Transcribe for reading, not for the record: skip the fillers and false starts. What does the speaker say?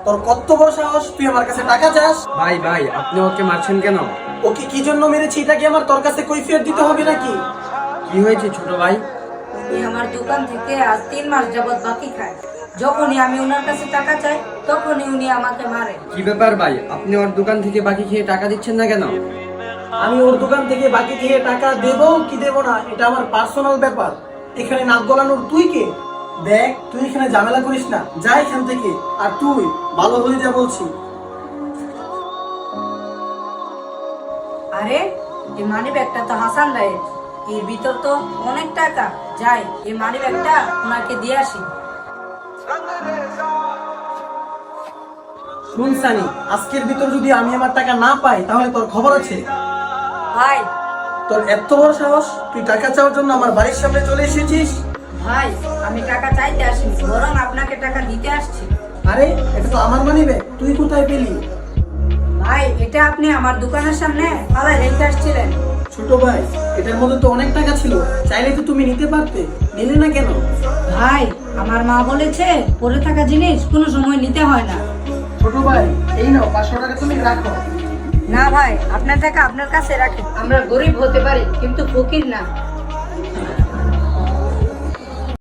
তোর কত বড় সাহস, তুই আমার কাছে টাকা চাস? ভাই ভাই, আপনি ওকে মারছেন কেন? ওকে কি জন্য মেরেছি এটা কি আমার তোর কাছে কৈফিয়ত দিতে হবে নাকি? কি হয়েছে ছোট ভাই? উনি আমার দোকান থেকে আজ 3 মাস যাবত বাকি খায়। যখনই আমি ওনার কাছে টাকা চাই তখনই উনি আমাকে মারে। কি ব্যাপার ভাই, আপনি ওর দোকান থেকে বাকি খেয়ে টাকা দিচ্ছেন না কেন? আমি ওর দোকান থেকে বাকি খেয়ে টাকা দেবো কি দেবো না এটা আমার পার্সোনাল ব্যাপার। এখানে নাক গলানোর তুই কে? দেখ, তুই এখানে ঝামেলা করিস না, যা এখান থেকে। আর তুই ভালো হয়ে যা বলছি। আরে এই মানি ব্যাগটা তো হাসান ভাইয়ের, এর ভিতর তো অনেক টাকা। যাই এই মানি ব্যাগটা ওনাকে দিয়ে আসি। শুন সানি, আজকের ভিতর যদি আমি আমার টাকা না পাই তাহলে তোর খবর আছে। ভাই তোর এত বড় সাহস, তুই টাকা চাওয়ার জন্য আমার বাড়ির সামনে চলে এসেছিস? ভাই, আমি টাকা চাইতে আসিনি, বরং আপনাকে টাকা দিতে আসছি। আরে এটা তো আমার মানি ব্যাগ, তুই কোথায় পেলি? ভাই, এটা আপনি আমার দোকানের সামনে ফালায় রেখে আসছিলেন। ছোট ভাই, এটার মধ্যে তো অনেক টাকা ছিল, চাইলে তো তুমি নিতে পারতে, নিলে না কেন? ভাই, আমার মা বলেছে পড়ে থাকা জিনিস কোনো সময় নিতে হয় না। ছোট ভাই, এই নাও 500 টাকা, তুমি রাখো। না ভাই, আপনার টাকা আপনার কাছে রাখেন। আমরা গরিব হতে পারি কিন্তু ফকির না।